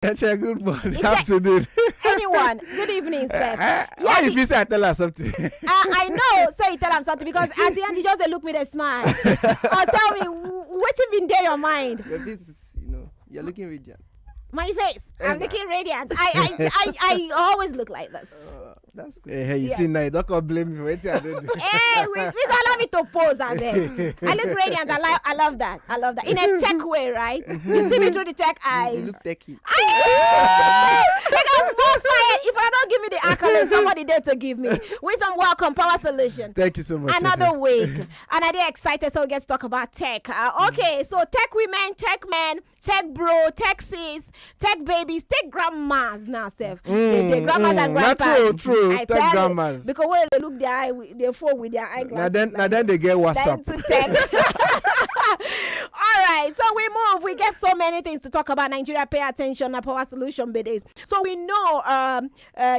Good morning, afternoon. Anyone, good evening, sir. Why if you say I tell her something? I know, say tell him something because at the end he just look me the smile. Or tell me, what's been there your mind? Your face is, you're looking radiant. My face, I'm looking radiant. I always look like this. That's good. Hey, you see now, don't come blame me for anything I don't do. Hey, please allow me to pose. I look radiant. I love that. I love that. In a tech way, right? You see me through the tech eyes. You look techy. Because boss fired. If I don't give me the accolade, somebody there to give me. Wisdom, welcome, Power Solution. Thank you so much. Another week. And I get excited, so we get to talk about tech. Okay, so tech women, tech men, tech bro, tech sis, tech babies, tech grandmas now, Seth. The grandmas and grandpas. True. Tech grandmas. Because when they look their eye, they fall with their eyeglasses. Now then they get WhatsApp. All right, so we move. We get so many things to talk about. Nigeria, pay attention. Power Solution days. So we know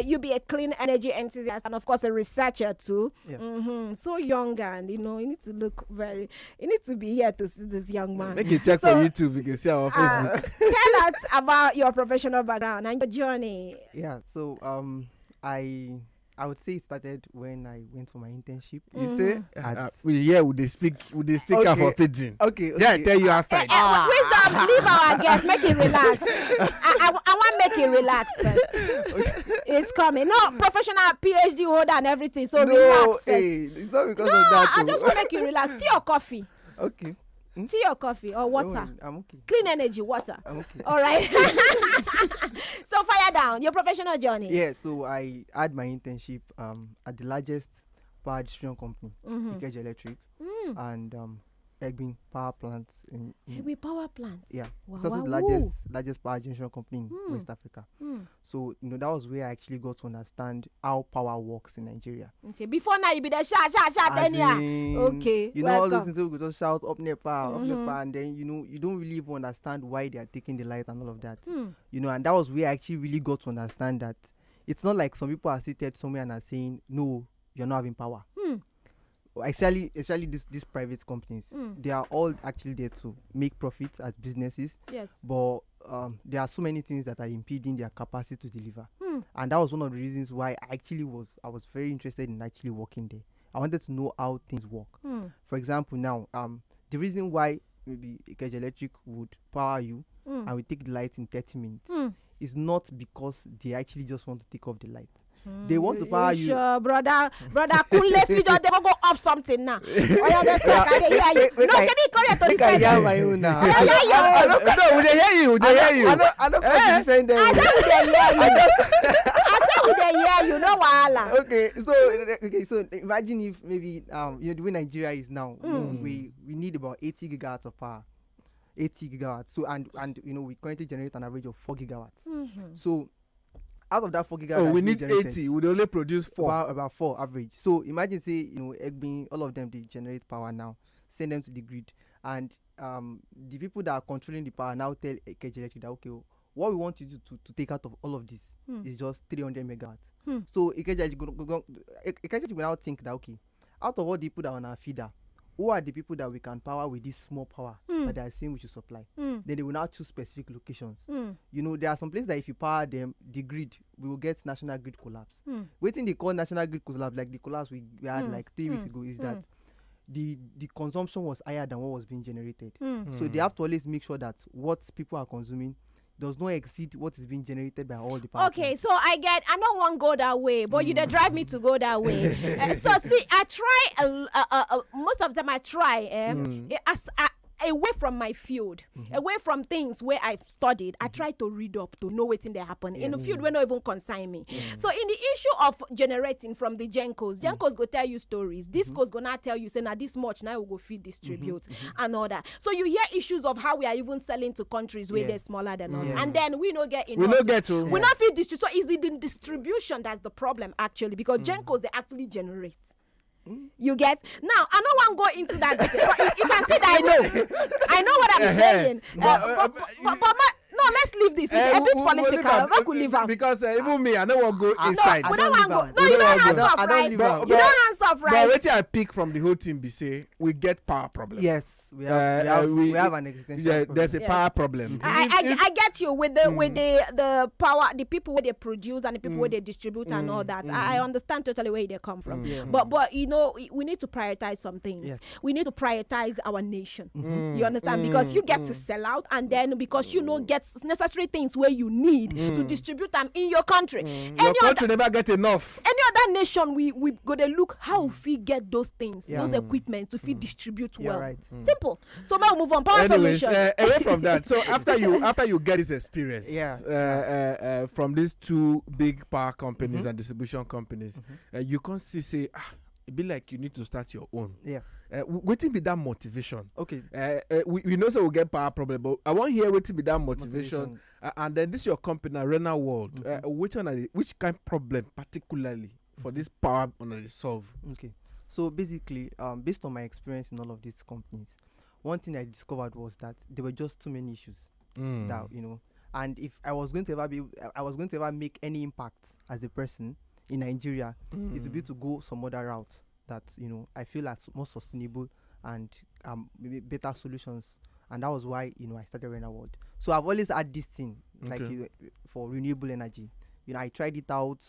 you be a clean energy enthusiast and of course a researcher too. Yeah. So young and you need to look you need to be here to see this young man. Make you check on YouTube. You can see our Facebook. Tell us about your professional background and your journey. Yeah, so I would say it started when I went for my internship. You say, would they speak okay. for pidgin? Okay. Yeah, I tell you outside. Wisdom, leave our guest, make him relax. I want to make him relax first. It's coming. No, professional PhD holder and everything, so relax first. It's not because of that. I just want to make you relax. Tea or coffee? Okay. Tea or coffee or water? No, I'm okay. Clean energy, water. I'm okay. All right. So fire down your professional journey. Yeah, so I had my internship at the largest power distribution company, Ikeja Electric, and Egbin power plants in power plants. Yeah, Wow, it's also the largest power generation company in West Africa. So that was where I actually got to understand how power works in Nigeria. Okay, before now you be there shout then okay, all those things we just shout up Nepal, and then you don't really even understand why they are taking the light and all of that. And that was where I actually really got to understand that it's not like some people are seated somewhere and are saying no, you're not having power. Especially these private companies, they are all actually there to make profits as businesses. Yes. But there are so many things that are impeding their capacity to deliver. And that was one of the reasons why I was very interested in actually working there. I wanted to know how things work. For example, now the reason why maybe Ikeja Electric would power you and we take the light in 30 minutes is not because they actually just want to take off the light. They want to power you. Sure, brother, cool left you just they go off something now. Oh yeah, that's okay. I hear you. No, she be come here to defend. I hear my own now. I hear you. They hear you. I don't defend them. I said we dey hear you. No wahala. Okay, so imagine if maybe the way Nigeria is now, we need about 80 gigawatts of power. 80 gigawatts. So and we currently generate an average of 4 gigawatts. So out of that 4 gigawatts, we need 80. We only produce 4. About 4 average. So imagine say Egbin, all of them they generate power now, send them to the grid, and the people that are controlling the power now tell Ikeja Electric that okay, what we want you to take out of all of this is just 300 megawatts. So Ikeja will now think that okay, out of all the people that are on our feeder, who are the people that we can power with this small power that they are saying we should supply? Then they will now choose specific locations. There are some places that if you power them, the grid, we will get national grid collapse. Waiting they call national grid collapse, like the collapse we had like 3 weeks ago, is that the consumption was higher than what was being generated. So they have to always make sure that what people are consuming does not exceed what is being generated by all the power Okay, so I don't want to go that way, but you drive me to go that way. So see, I try most of the time I try away from my field, away from things where I've studied. I try to read up to know what's in there happen in the field where not even consign me. So in the issue of generating from the Gencos go tell you stories. Discos go now tell you say now this much now we go feed distribute and all that. So you hear issues of how we are even selling to countries where they're smaller than us, and then we not get enough. We not feed distribute. So is it the distribution that's the problem actually? Because Gencos they actually generate. You get now. I don't want to go into that detail, but you can see that I know what I'm saying. But no, let's leave this. It's a bit political. How could leave am? Because even me, I don't want to go No, inside. We don't want go. leave No, am. you We don't don't hands go. off, I don't right? leave You am. don't hands off, But right? what I pick from the whole team be say we get power problem. Yes, we have an existential problem. There's a Yes. power problem. I get you with the power, the people where they produce and the people where they distribute and all that. I understand totally where they come from. Yeah. But you know, we need to prioritize some things. Yes. We need to prioritize our nation. You understand? Because you get to sell out, and then because you know get necessary things where you need to distribute them in your country. Your country never get enough. Any other nation, we go to look how we get those things, Yeah. those equipment to fit distribute You're well. right. Simple. So now move on. Power Anyways, solution. away from that. So after you get this experience, from these two big power companies and distribution companies, you can't say it be like you need to start your own. Yeah. Waiting be that motivation. Okay. We know so we get power problem, but I want to hear waiting be that motivation. And then this your company, Renerworld. Which kind of problem particularly for this power on the solve? Okay. So basically, based on my experience in all of these companies, one thing I discovered was that there were just too many issues that, you know, and if I was going to ever make any impact as a person in Nigeria, it would be to go some other route that, you know, I feel as more sustainable and maybe better solutions. And that was why, you know, I started Renerworld. So I've always had this thing, like for renewable energy. You know, I tried it out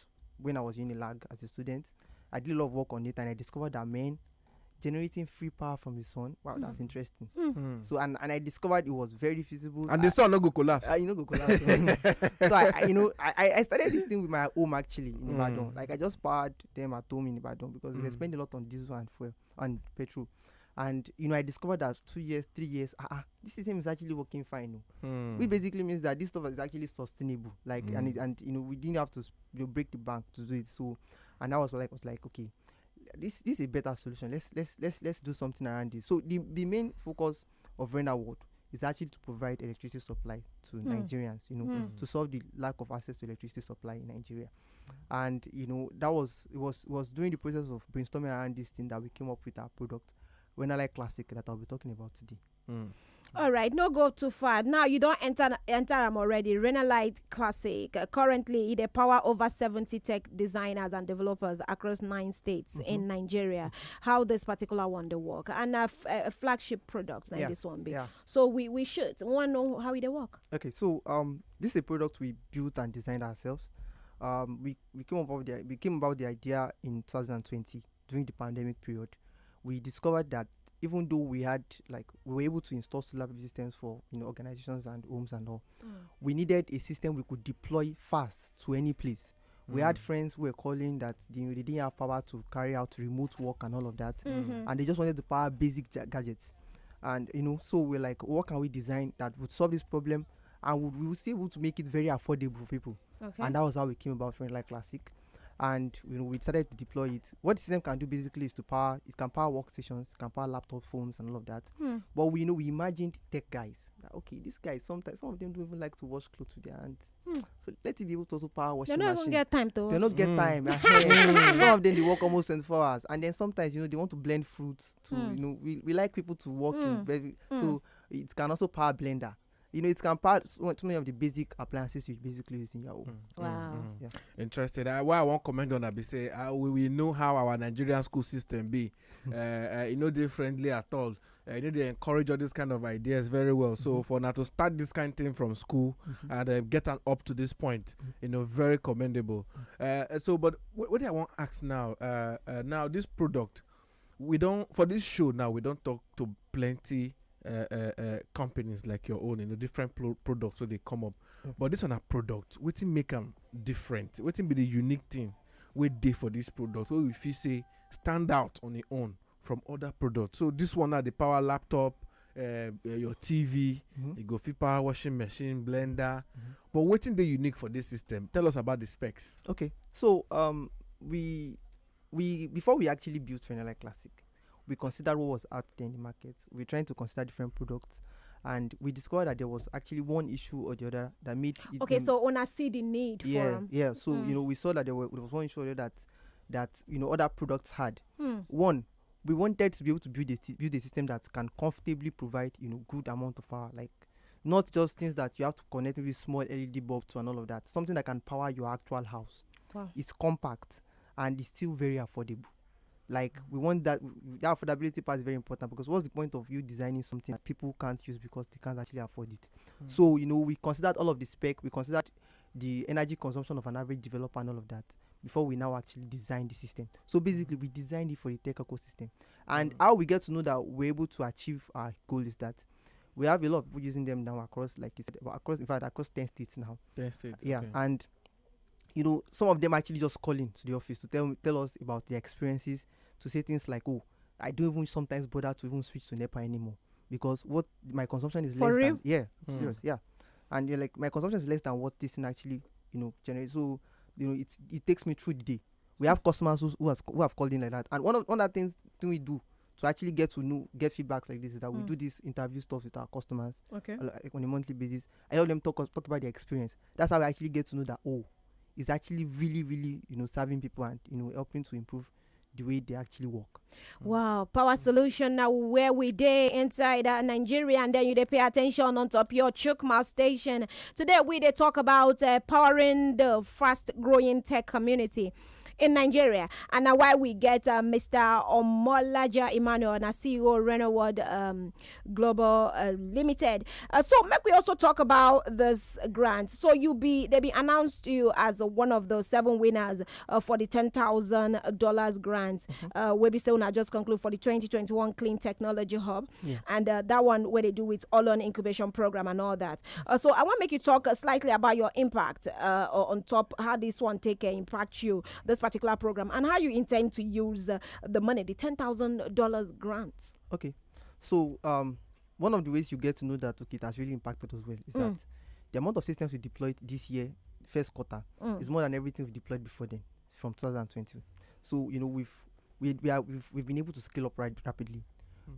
when I was in Unilag as a student. I did a lot of work on it, and I discovered that generating free power from the sun. Wow, that's interesting. So and I discovered it was very feasible. And the sun no go collapse. You know, go collapse. So I started this thing with my home actually in Ibadan. Like I just powered them at home in Ibadan because they spend a lot on diesel and fuel and petrol. And you know, I discovered that 2 years, 3 years, this system is actually working fine. Which basically means that this stuff is actually sustainable. Like and you know, we didn't have to break the bank to do it. So and I was like okay, this is a better solution. Let's do something around this. So the main focus of Renerworld is actually to provide electricity supply to Nigerians, you know, to solve the lack of access to electricity supply in Nigeria. And you know, it was during the process of brainstorming around this thing that we came up with our product, Renerworld Classic, that I'll be talking about today. All right, no go too far. Now you don't enter them already. Renerworld Classic. Currently, they power over 70 tech designers and developers across 9 states in Nigeria. How this particular one they work, and a flagship product like this one be. Yeah. So we should want to know how they work. Okay, so this is a product we built and designed ourselves. We came about the idea in 2020 during the pandemic period. We discovered that even though we were able to install solar PV systems for, you know, organizations and homes and all, we needed a system we could deploy fast to any place. We had friends who were calling that they didn't have power to carry out remote work and all of that, and they just wanted to power basic gadgets. And you know, so we're like, what can we design that would solve this problem and we would still able to make it very affordable for people? Okay. And that was how we came about Renerworld Classic. And you know, we decided to deploy it. What the system can do basically is it can power workstations, it can power laptop phones and all of that. But we imagined tech guys. Okay, these guys sometimes some of them don't even like to wash clothes with their hands. So let it be able to also power washing They don't machine. even get time to. They don't get time. Some of them they work almost 24 hours, and then sometimes, you know, they want to blend fruits. To you know, we like people to work in so it can also power blender. You know, it can power so many of the basic appliances you basically use in your home. Wow. Yeah. Interested. Why I want comment on that be say we know how our Nigerian school system be. You know, they friendly at all. You know, they encourage all these kind of ideas very well. So for now to start this kind of thing from school and get up to this point, you know, very commendable. So, but what I want to ask now, now this product, for this show now, we don't talk to plenty companies like your own, you know, different products so they come up. But this one a product, wetin make them different? Wetin be the unique thing we did for this product? What if you say stand out on its own from other products? So this one are the power laptop, your TV, you go fit power washing machine, blender. But wetin dey unique for this system? Tell us about the specs. Okay, so we before we actually built Renerworld Classic, we considered what was out there in the market. We're trying to consider different products, and we discovered that there was actually one issue or the other that made it. Okay, so on see the need for them. Yeah. So you know, we saw that there was one issue or the other that you know other products had. One, we wanted to be able to build a system that can comfortably provide, you know, good amount of power, like not just things that you have to connect with small LED bulb to and all of that. Something that can power your actual house. Wow. It's compact and it's still very affordable. Like we want that affordability part is very important, because what's the point of you designing something that people can't use because they can't actually afford it? So we considered all of the spec, we considered the energy consumption of an average developer and all of that before we now actually design the system. So basically we designed it for the tech ecosystem. And how we get to know that we're able to achieve our goal is that we have a lot of people using them now across, like you said, across 10 states now. 10 states. Yeah, okay. and some of them actually just call in to the office to tell us about their experiences, to say things like, oh, I don't even sometimes bother to even switch to NEPA anymore because what my consumption is For less real? than. Yeah, serious, yeah. And you're like, my consumption is less than what this thing actually, generates. So, it takes me through the day. We have customers who have called in like that. And one of the things we do to actually get feedbacks like this is that we do this interview stuff with our customers, Okay. like on a monthly basis. I help them talk about their experience. That's how we actually get to know that, oh, it's actually really, really, serving people and, helping to improve the way they actually work. Wow, power solution now where we dey inside Nigeria, and then you dey pay attention on top your Chukma station. Today we dey talk about powering the fast growing tech community in Nigeria, and now why we get Mr. Omolaja Emmanuel, na CEO Renerworld Global Limited. So make we also talk about this grant. So they be announced to you as one of the 7 winners for the $10,000 grant. We be saying I just conclude for the 2021 Clean Technology Hub, and that one where they do with all on incubation program and all that. So I want to make you talk slightly about your impact on top, how this one take impact you, this particular program, and how you intend to use the money, the $10,000 grants. Okay, so one of the ways you get to know that it has really impacted us well is that the amount of systems we deployed this year, first quarter, is more than everything we deployed before then, from 2020. So we've been able to scale up rapidly.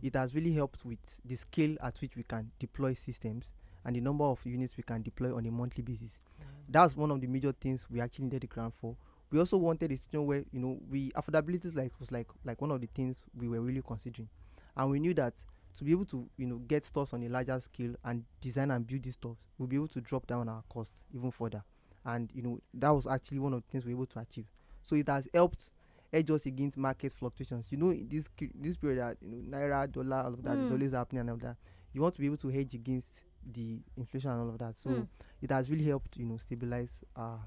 It has really helped with the scale at which we can deploy systems and the number of units we can deploy on a monthly basis. That's one of the major things we actually needed the grant for. We also wanted a situation where affordability was like one of the things we were really considering, and we knew that to be able to get stores on a larger scale and design and build these stores, we'll be able to drop down our costs even further, and that was actually one of the things we were able to achieve. So it has helped hedge us against market fluctuations. This period that naira, dollar, all of that is always happening and all that. You want to be able to hedge against the inflation and all of that. So it has really helped stabilize our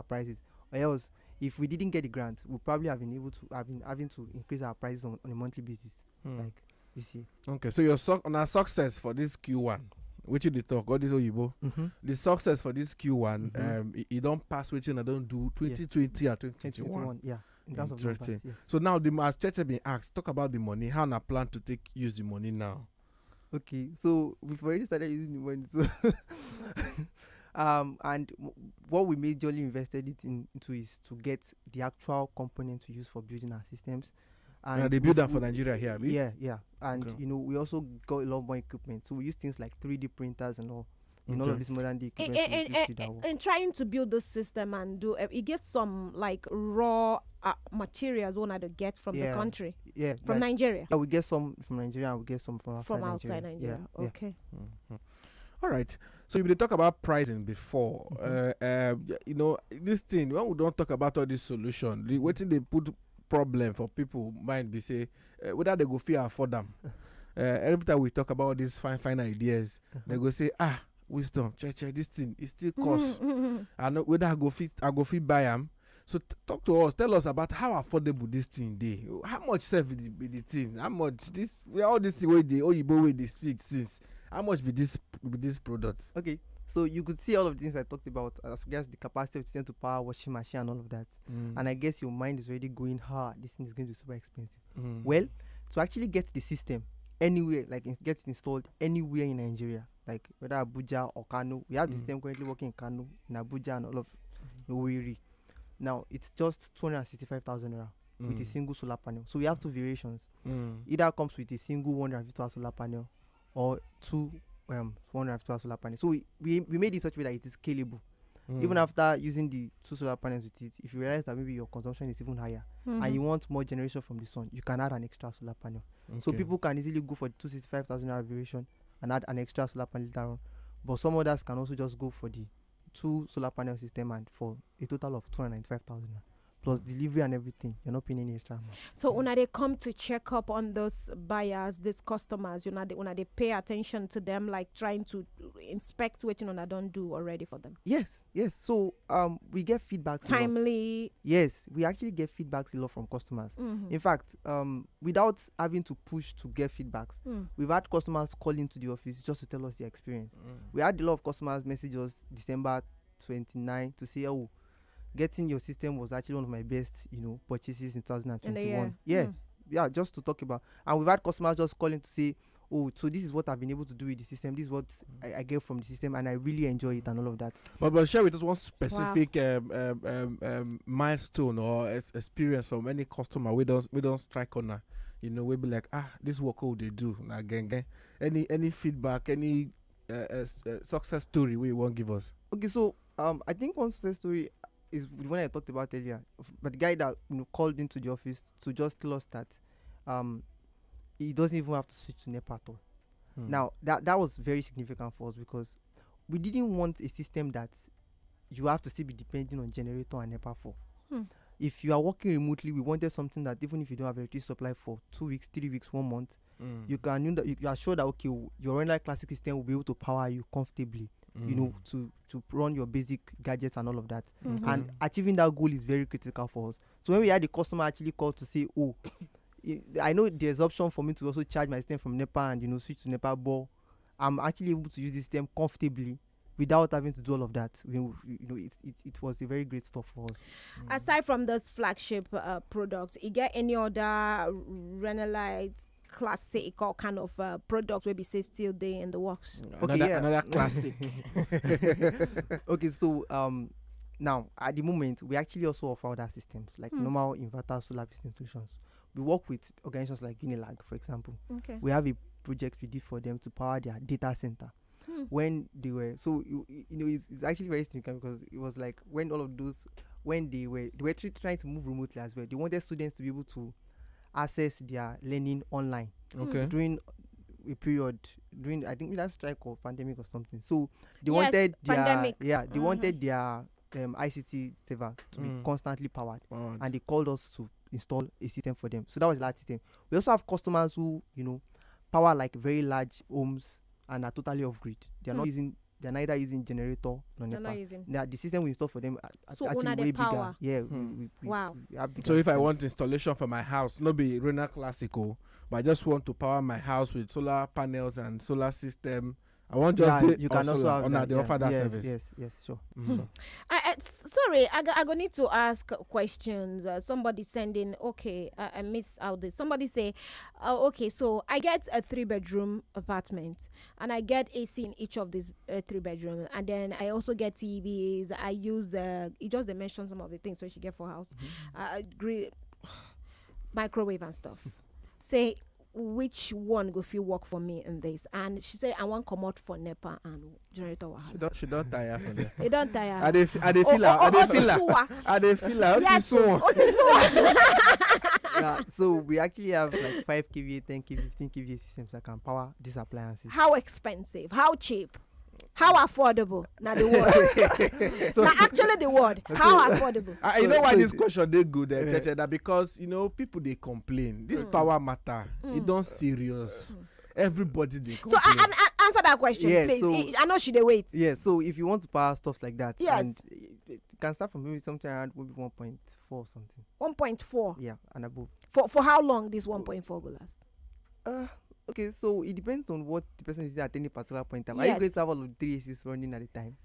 prices. Or else, if we didn't get the grant, we probably have been having to increase our prices on a monthly basis, like this year. Okay, so on our success for this Q1, which you talk, all this Oyibo, the success for this Q1, it don't pass which I don't do 2020 or 2021. Yeah. In terms of numbers, yes. So now, as Church have been asked, talk about the money. How na plan to use the money now? Okay, so we've already started using the money. So, and what we majorly invested into is to get the actual components we use for building our systems. And they build that for Nigeria here, right? Yeah. And we also got a lot more equipment. So we use things like 3D printers and all. All of this modern day equipment. In trying to build this system and do it gets some like raw materials one had to get from the country. Yeah. From Nigeria. Yeah, we get some from Nigeria and we get some from outside Nigeria. Yeah. Okay. All right. So you talk about pricing before. This thing, when we don't talk about all this solution, what they put problem for people might be say whether they go feel afford them. Every time we talk about these fine ideas, they go say, wisdom, check this thing, it still costs. I know whether I go fit buy them. So talk to us, tell us about how affordable this thing dey. How much save be the thing? How much all this way they speak since? How much be this product? Okay, so you could see all of the things I talked about as regards the capacity of the system to power washing machine and all of that. And I guess your mind is already going, this thing is going to be super expensive. Well, to actually get the system anywhere, like get it installed anywhere in Nigeria, like whether Abuja or Kano, we have the system currently working in Kano, in Abuja and all of Owerri. Now it's just 265,000 naira with a single solar panel. So we have two variations. Either comes with a single 150 solar panel or two 150 solar panels. So we made it such a way that it is scalable. Even after using the two solar panels with it, if you realize that maybe your consumption is even higher and you want more generation from the sun, you can add an extra solar panel. So people can easily go for the 265,000 naira variation and add an extra solar panel later on. but some others can also just go for the 2 solar panel system and for a total of 295,000 plus delivery and everything. You're not paying any extra amount. So when they come to check up on those buyers, these customers, when they pay attention to them, like trying to inspect what they don't do already for them. Yes. So we get feedbacks timely. Yes, we actually get feedbacks a lot from customers. In fact, without having to push to get feedbacks, we've had customers call into the office just to tell us their experience. We had a lot of customers message us December 29 to say, oh, getting your system was actually one of my best, purchases in 2021. Yeah, just to talk about. And we've had customers just calling to say, oh, so this is what I've been able to do with the system. This is what I get from the system, and I really enjoy it and all of that. But share with us one specific milestone or experience from any customer. We don't strike on. We be like, this work how they do again. Any feedback, any success story we won't give us. Okay, so I think one success story is the one I talked about earlier, but the guy that called into the office to just tell us that he doesn't even have to switch to NEPA at all. Now that was very significant for us because we didn't want a system that you have to still be depending on generator and NEPA for. If you are working remotely, we wanted something that even if you don't have electricity supply for 2 weeks, 3 weeks, 1 month, you are sure that okay, your Renerworld Classic system will be able to power you comfortably. To run your basic gadgets and all of that. And achieving that goal is very critical for us. So when we had the customer actually call to say, oh, I know there's option for me to also charge my system from NEPA and switch to NEPA, but I'm actually able to use this system comfortably without having to do all of that. It was a very great stuff for us. Aside from those flagship products, you get any other Renerworld Classic or kind of product where we say still there in the works? Another classic. Okay, so now at the moment we actually also offer other systems like normal inverter solar system solutions. We work with organizations like Unilag, for example. Okay. We have a project we did for them to power their data center. When they were it's actually very significant because it was like when all of those they were trying to move remotely as well. They wanted students to be able to access their learning online during a period I think last strike or pandemic or something. So they wanted their ICT server to be constantly powered, and they called us to install a system for them. So that was the last system. We also have customers who power like very large homes and are totally off grid. They're neither using generator nor NEPA. The system we install for them so actually way power. bigger. Yeah. Wow. We have bigger So if I systems. want installation for my house, not be Renerworld Classical, but I just want to power my house with solar panels and solar system, I want just you can also have that. They offer that service. Yes, sure. Mm-hmm. Sorry, I go need to ask questions. Somebody sending, okay, I miss out this. Somebody say, okay, so I get a 3-bedroom apartment and I get AC in each of these 3 bedrooms, and then I also get TVs. I use you just mentioned some of the things so she get for house, microwave and stuff. Say which one go feel work for me in this? And she said I want come out for NEPA and generator wahala. She don't tire for that. You don't tire. I dey feel her. Yes. Yeah, so we actually have like 5 kVA, 10 kVA, 15 kVA systems that can power these appliances. How expensive? How cheap? How affordable? Now the word. Now actually the word. How affordable? You know why this question they good, that because people they complain. This power matter. It don't serious. Everybody they complain. So answer that question, please. So, I know she they wait. Yeah. So if you want to power stuff like that, yes, and it can start from maybe something around maybe 1.4 something. 1.4. Yeah, and above. For how long this 1.4 will last? Okay, so it depends on what the person is at any particular point in time. Yes. Are you going to have all of 3 ACs running at a time?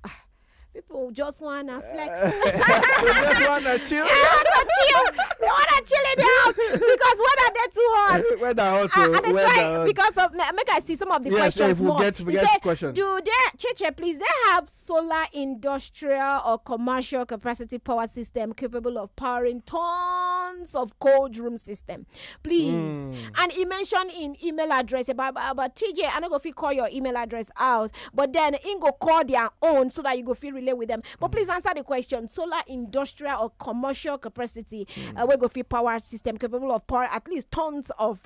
People just wanna flex. They just wanna chill. They wanna chill in the house because weather they too hot. Weather hot. And they try because of make I see some of the questions more. We get questions. Do they, Cheche, please, they have solar industrial or commercial capacity power system capable of powering tons of cold room system, please? And he mentioned in email address about TJ. I don't go fit call your email address out, but then in go call their own so that you go feel relate with them. But please answer the question: solar industrial or commercial capacity, we go fit power system capable of power at least tons of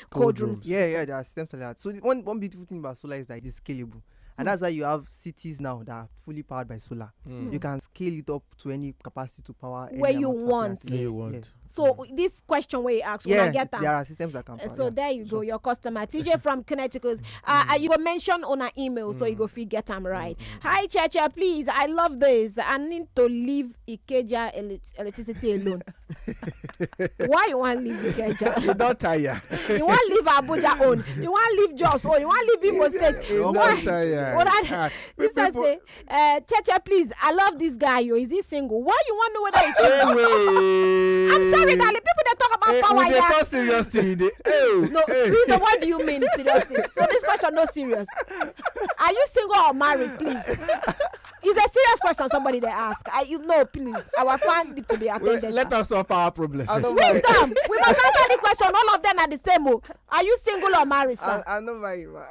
cold rooms. Yeah, there are systems like that. So one beautiful thing about solar is that it is scalable. And that's why you have cities now that are fully powered by solar. You can scale it up to any capacity to power Where any you amount of want. appliances. Where you want. Yes. So this question where you ask, when I get there are systems that can power. so there you go, your customer TJ from Connecticut. You go mention on an email, so you go fit get them right. Hi Chacha, please, I love this. I need to leave Ikeja electricity alone. Why you want to leave Ikeja? You don't tire. You want to leave Abuja own. You want to leave Jos own. You want to leave Imo State. You don't tire. This I say, Chacha, please, I love this guy. Yo, is he single? Why you want to know whether he's single? I'm sorry, darling. People they talk about power. They talk seriously. No, please, what do you mean seriously? So this question no serious. Are you single or married, please? It's a serious question somebody they ask. No, please. Our fan need to be attended. Let us solve our problem. Wisdom. We must answer the question. All of them are the same. Are you single or married, sir? I'm not married, man.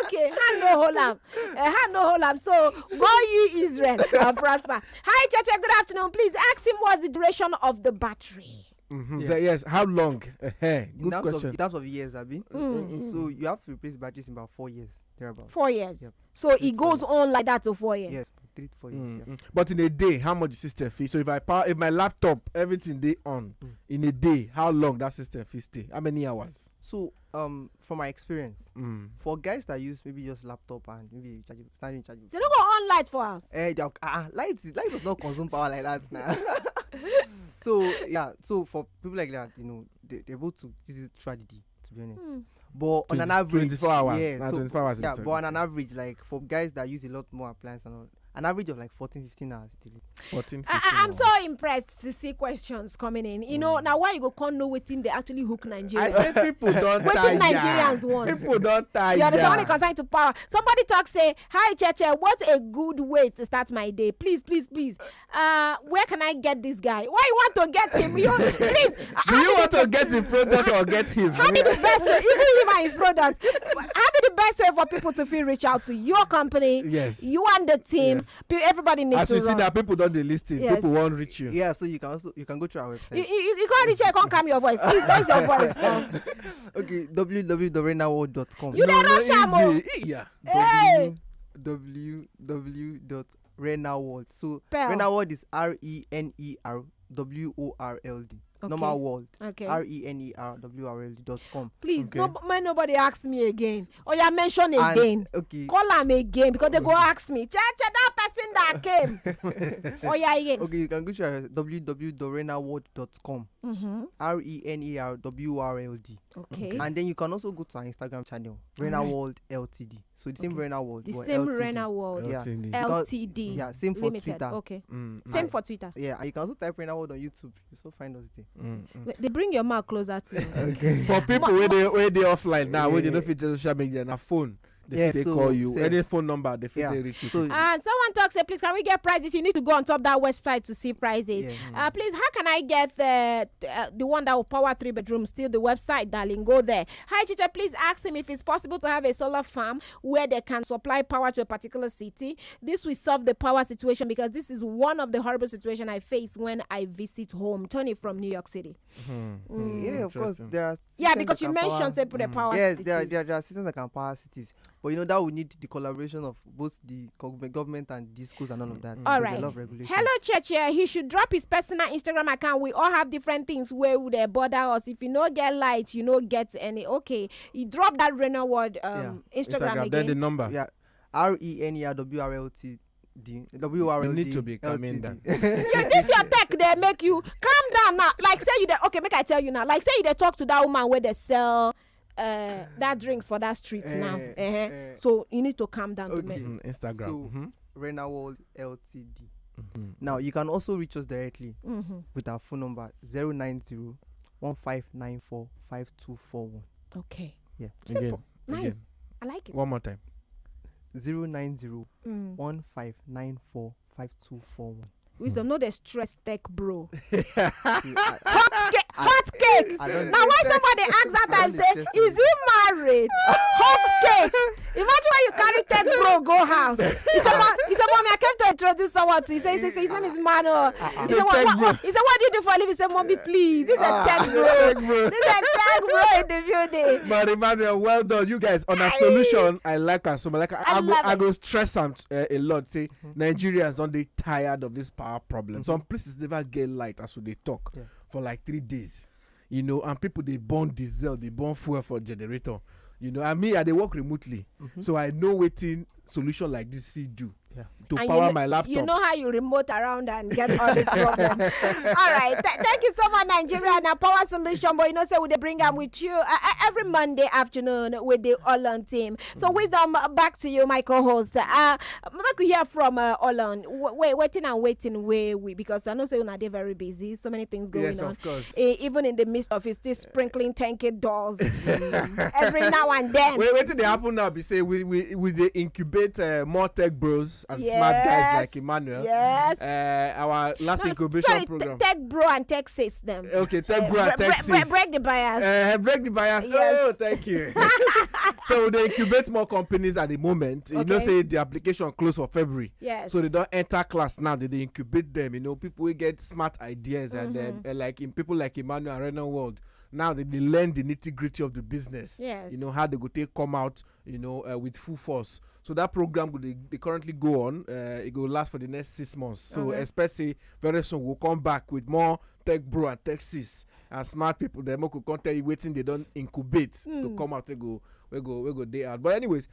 Okay, hand no hold up. So, go you Israel, prosper. Hi, Chacha, good afternoon. Please ask him what's the duration of the battery. So yes, how long? Good question. In terms of years, Abi. So you have to replace batteries in about 4 years, thereabout. 4 years. Yep. So it goes on like that to 4 years. Yes, 3 to 4 years. Yeah. But in a day, how much the system fee? So if my laptop, everything they on in a day, how long that system fee stay? How many hours? So from my experience, for guys that use maybe just laptop and maybe standing charge. They don't go on light for us. Light does not consume power like that now. So for people like that, they're able to use it throughout the day, to be honest. But on an average, 24 hours. yeah, 24 hours. Yeah, but on an average, like for guys that use a lot more appliances and all, an average of like 14-15 hours. 14, 15 I'm hours. so impressed to see questions coming in. Now why you go can't know waiting they actually hook Nigeria? I say people don't What tire. in Nigerians want? People don't tire. You understand when it concerns to power? Somebody talk say, hi Cheche, what's a good way to start my day? Please. Where can I get this guy? Why you want to get him? Please. Do you want to get the product or get him? How be the best way, even him and his product? How be the best way for people to feel reach out to your company? Yes. You and the team. Yes. Everybody needs As to you see run. that people don't listen, Yes. people won't reach you. Yeah, so you can go to our website. You can't reach here, can't come your voice. Please, there's your voice. Okay, www.renerworld.com. You don't rush am. Easy. Yeah. Hey. www.renerworld. So Spell. Renerworld is RENERWORLD. Okay. Normal world. Okay. RENERWORLD.com. Please, Okay. nobody ask me again. Or you mention And- again. Okay. Call them again because they go ask me. Chacha, that person that came. Oh yeah, again. Okay, you can go to www.renerworld.com. RENERWORLD. Okay. And then you can also go to our Instagram channel, Renerworld Ltd. So the same Renerworld. The but same LTD. Renerworld Yeah. LTD. Because- Ltd. Yeah, same for Limited. Twitter. Okay. Same And- for Twitter. Yeah, and you can also type Renerworld on YouTube. You also find us there. They bring your mouth closer to you. Okay. For people where they offline now, where they don't fit social media, na phone. They so- call you. so- Any phone number, they fit Yeah. they reach you. So Someone talks, say, please, can we get prices? You need to go on top that website to see prices. Yeah. Please, how can I get the one that will power 3 bedrooms? Still the website, darling. Go there. Hi, teacher. Please ask him if it's possible to have a solar farm where they can supply power to a particular city. This will solve the power situation because this is one of the horrible situations I face when I visit home. Tony from New York City. yeah, of course, Interesting. there are. Yeah, systems because that you can mentioned power- say put a power Yes, city. there are systems that can power cities, but that would need the collaboration of both the government and the schools and all of that. All There's right. a lot of regulations. Hello, Cheche. He should drop his personal Instagram account. We all have different things where would they bother us. If you don't get light, you don't get any. Okay, he dropped that Renerworld Instagram Then again. the number. Yeah, RENERWORLD. WRLD. You need to be calming down. Yeah, this your tech. They make you calm down now. Like say you, okay, make I tell you now. Like say you, they talk to that woman where they sell that drinks for that street now. So you need to calm down. to Okay. make- Instagram. So Renerworld Ltd. Now you can also reach us directly with our phone number 090-1594-5241. Okay. Yeah, Again. Nice. Again. I like it. One more time. 090-1594-5241. Wisdom, no the stress tech, bro. Hot Hot cakes. I don't- Now, why somebody asks that I time, don't say, stress is he married? Hot cake. Imagine when you carry tech, bro, go house. It's about said, Mommy, I came to introduce someone to you. He said, his name is Emmanuel. He said, what do you do for a living? He said, Mommy, please. This is a tech bro. This is a tech bro in the building. But Emmanuel, well done. You guys, on a solution, I like and so much. Like, I go stress them a lot. Say, Nigerians don't they tired of this power problem. Some places never get light as they talk for like 3 days. You know, and people, they burn diesel, they burn fuel for generator. You know, and me, they work remotely. So I know waiting solution like this feed do. To and power my laptop. You know how you remote around and get all this problem. All right. Thank you so much, Nigeria. Now, power solution, but you know, say we they bring them with you every Monday afternoon with the Olon team. So, wisdom, back to you, my co-host. I could hear from Olon. Waiting where we, because I know say they're very busy. So many things going on. Yes, of course. Even in the midst of it, still sprinkling tanky doors every now and then. Wait till they happen now. Be say we they incubate more tech bros and smart guys like Emmanuel. Yes. Our last incubation program. Tech bro and tech system. Okay, tech bro and tech system. Break the bias. Break the bias. Yes. Oh, thank you. So they incubate more companies at the moment. You know, say the application closed for February. Yes. So they don't enter class now. They incubate them. You know, people will get smart ideas and like in people like Emmanuel and Renerworld. Now they learn the nitty-gritty of the business. Yes. You know, how they go come out, you know, with full force. So that program they currently go on. It will last for the next 6 months. So especially very soon we'll come back with more tech bro and tech sis and smart people. They could tell you waiting they don't incubate to come out. We go day out. But anyways,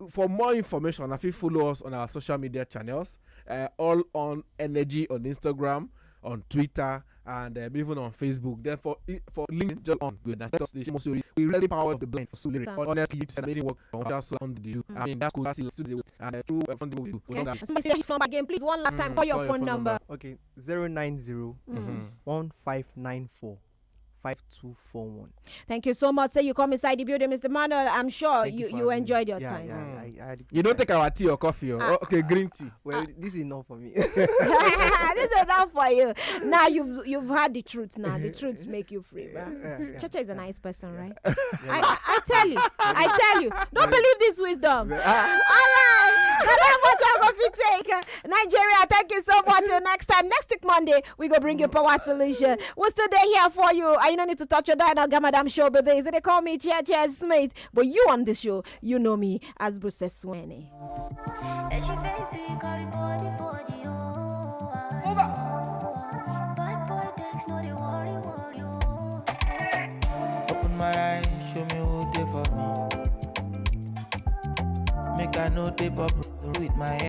for more information, if you follow us on our social media channels, all on Energy on Instagram, on Twitter, and even on Facebook. Then for LinkedIn, just on good. We really power the blind. So honestly, it's amazing work on the do. I mean, that's cool. That's and through everything we do. Say his number again, please. One last time, call your phone number. Okay, 090 1594 5241. Thank you so much. Say you come inside the building, Mr. Manuel. I'm sure you enjoyed your time. Yeah, you don't take our tea or coffee, okay, green tea. Well, this is enough for me. This is enough for you. Now you've had the truth. Now the truth make you free, right? Chacha is a nice person, right? I tell you. Don't believe this wisdom. All right. That's how much I'm going to take. Nigeria, thank you so much. Till next time. Next week, Monday, we go bring you Power Solution. We're still there here for you. I don't need to touch your dial. Madam show, but they call me Chair Smith. But you on this show, you know me as Bruce Swaney. Open my eyes, show me who they for me. Make I know they pop with my head.